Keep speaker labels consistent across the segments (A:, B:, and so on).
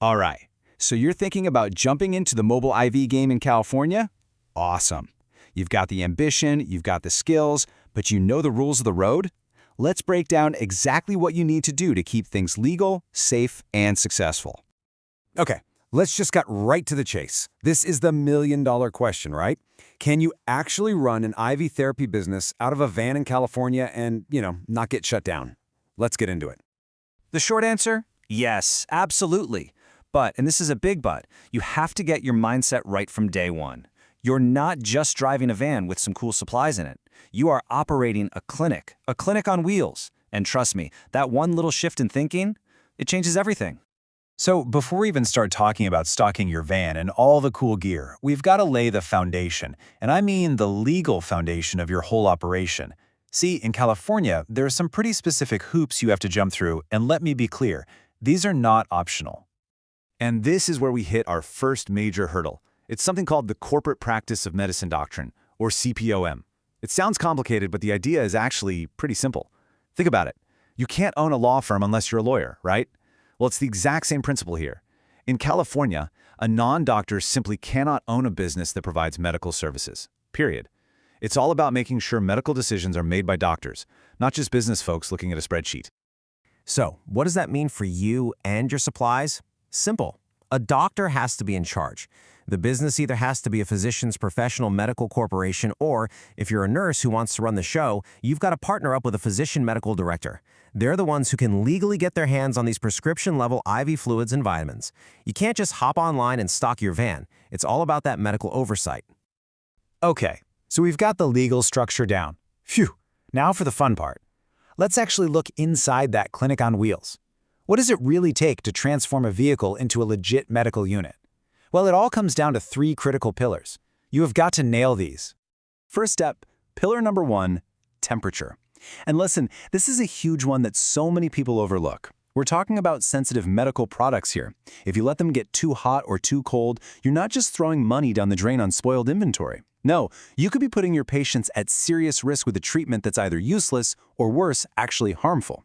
A: All right, so you're thinking about jumping into the mobile IV game in California? Awesome. You've got the ambition, you've got the skills, but you know the rules of the road? Let's break down exactly what you need to do to keep things legal, safe, and successful.
B: Okay, let's just get right to the chase. This is the million-dollar question, right? Can you actually run an IV therapy business out of a van in California and, not get shut down? Let's get into it.
C: The short answer? Yes, absolutely. But, and this is a big but, you have to get your mindset right from day one. You're not just driving a van with some cool supplies in it. You are operating a clinic on wheels. And trust me, that one little shift in thinking, it changes everything.
D: So before we even start talking about stocking your van and all the cool gear, we've got to lay the foundation, and I mean the legal foundation of your whole operation. See, in California, there are some pretty specific hoops you have to jump through, and let me be clear, these are not optional.
E: And this is where we hit our first major hurdle. It's something called the Corporate Practice of Medicine Doctrine, or CPOM. It sounds complicated, but the idea is actually pretty simple. Think about it. You can't own a law firm unless you're a lawyer, right? Well, it's the exact same principle here. In California, a non-doctor simply cannot own a business that provides medical services, period. It's all about making sure medical decisions are made by doctors, not just business folks looking at a spreadsheet.
F: So, what does that mean for you and your supplies? Simple. A doctor has to be in charge. The business either has to be a physician's professional medical corporation, or if you're a nurse who wants to run the show, you've got to partner up with a physician medical director. They're the ones who can legally get their hands on these prescription-level IV fluids and vitamins. You can't just hop online and stock your van. It's all about that medical oversight.
D: Okay, so we've got the legal structure down. Phew, now for the fun part. Let's actually look inside that clinic on wheels. What does it really take to transform a vehicle into a legit medical unit? Well, it all comes down to 3 critical pillars. You have got to nail these.
A: First step, pillar number 1, temperature. And listen, this is a huge one that so many people overlook. We're talking about sensitive medical products here. If you let them get too hot or too cold, you're not just throwing money down the drain on spoiled inventory. No, you could be putting your patients at serious risk with a treatment that's either useless or worse, actually harmful.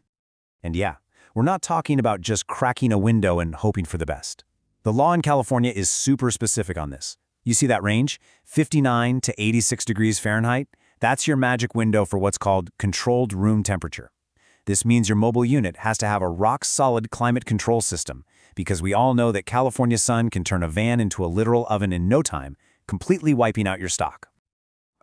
D: And yeah, we're not talking about just cracking a window and hoping for the best. The law in California is super specific on this. You see that range? 59 to 86 degrees Fahrenheit? That's your magic window for what's called controlled room temperature. This means your mobile unit has to have a rock-solid climate control system, because we all know that California sun can turn a van into a literal oven in no time, completely wiping out your stock.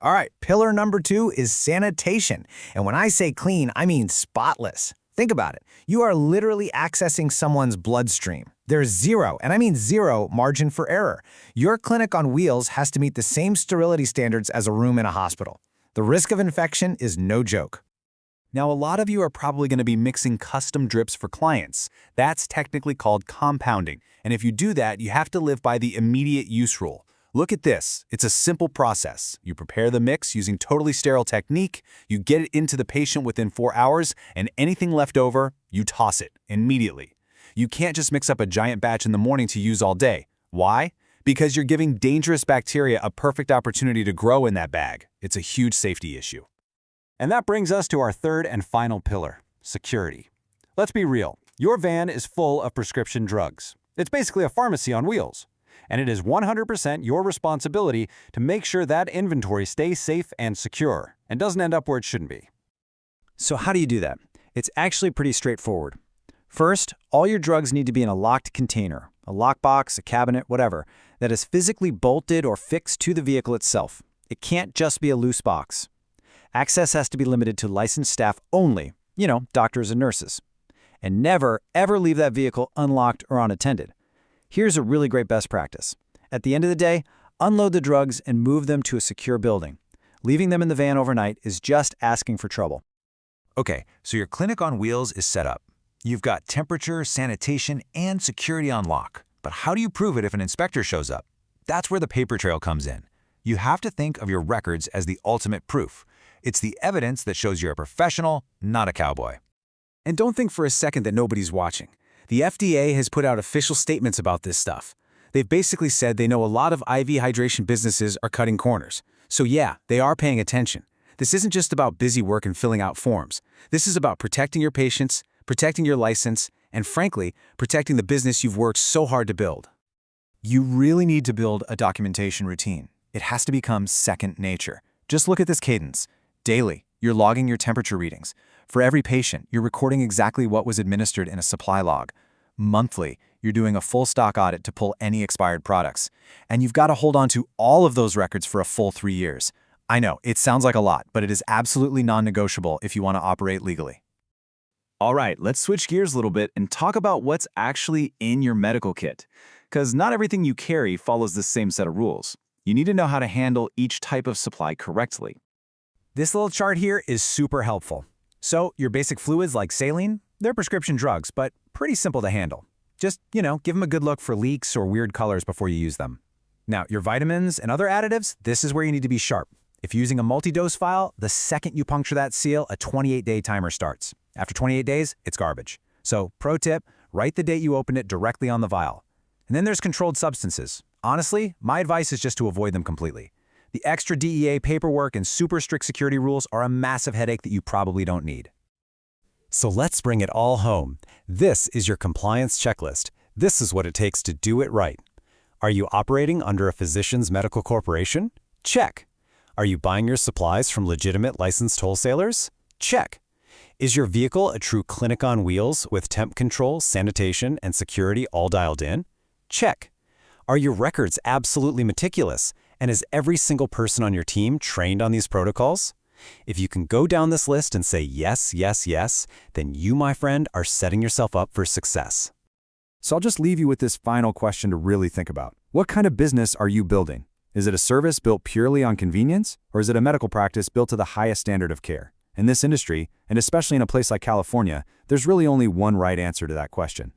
G: All right, pillar number 2 is sanitation. And when I say clean, I mean spotless. Think about it. You are literally accessing someone's bloodstream. There's zero, and I mean zero, margin for error. Your clinic on wheels has to meet the same sterility standards as a room in a hospital. The risk of infection is no joke.
A: Now, a lot of you are probably going to be mixing custom drips for clients. That's technically called compounding. And if you do that, you have to live by the immediate use rule. Look at this. It's a simple process. You prepare the mix using totally sterile technique, you get it into the patient within 4 hours, and anything left over, you toss it immediately. You can't just mix up a giant batch in the morning to use all day. Why? Because you're giving dangerous bacteria a perfect opportunity to grow in that bag. It's a huge safety issue.
E: And that brings us to our third and final pillar, security. Let's be real. Your van is full of prescription drugs. It's basically a pharmacy on wheels. And it is 100% your responsibility to make sure that inventory stays safe and secure and doesn't end up where it shouldn't be.
A: So how do you do that? It's actually pretty straightforward. First, all your drugs need to be in a locked container, a lockbox, a cabinet, whatever, that is physically bolted or fixed to the vehicle itself. It can't just be a loose box. Access has to be limited to licensed staff only, doctors and nurses. And never, ever leave that vehicle unlocked or unattended. Here's a really great best practice. At the end of the day, unload the drugs and move them to a secure building. Leaving them in the van overnight is just asking for trouble.
D: Okay, so your clinic on wheels is set up. You've got temperature, sanitation, and security on lock. But how do you prove it if an inspector shows up? That's where the paper trail comes in. You have to think of your records as the ultimate proof. It's the evidence that shows you're a professional, not a cowboy.
B: And don't think for a second that nobody's watching. The FDA has put out official statements about this stuff. They've basically said they know a lot of IV hydration businesses are cutting corners. So yeah, they are paying attention. This isn't just about busy work and filling out forms. This is about protecting your patients, protecting your license, and frankly, protecting the business you've worked so hard to build.
A: You really need to build a documentation routine. It has to become second nature. Just look at this cadence. Daily, you're logging your temperature readings. For every patient, you're recording exactly what was administered in a supply log. Monthly, you're doing a full stock audit to pull any expired products. And you've got to hold on to all of those records for a full 3 years. I know, it sounds like a lot, but it is absolutely non-negotiable if you want to operate legally.
E: All right, let's switch gears a little bit and talk about what's actually in your medical kit. Because not everything you carry follows the same set of rules. You need to know how to handle each type of supply correctly.
A: This little chart here is super helpful. So your basic fluids like saline, they're prescription drugs, but pretty simple to handle. Just, give them a good look for leaks or weird colors before you use them. Now, your vitamins and other additives, this is where you need to be sharp. If you're using a multi-dose vial, the second you puncture that seal, a 28-day timer starts. After 28 days, it's garbage. So, pro tip, write the date you opened it directly on the vial. And then there's controlled substances. Honestly, my advice is just to avoid them completely. The extra DEA paperwork and super strict security rules are a massive headache that you probably don't need.
D: So let's bring it all home. This is your compliance checklist. This is what it takes to do it right. Are you operating under a physician's medical corporation? Check. Are you buying your supplies from legitimate licensed wholesalers? Check. Is your vehicle a true clinic on wheels with temp control, sanitation, and security all dialed in? Check. Are your records absolutely meticulous? And is every single person on your team trained on these protocols? If you can go down this list and say yes, yes, yes, then you, my friend, are setting yourself up for success.
E: So I'll just leave you with this final question to really think about. What kind of business are you building? Is it a service built purely on convenience, or is it a medical practice built to the highest standard of care? In this industry, and especially in a place like California, there's really only one right answer to that question.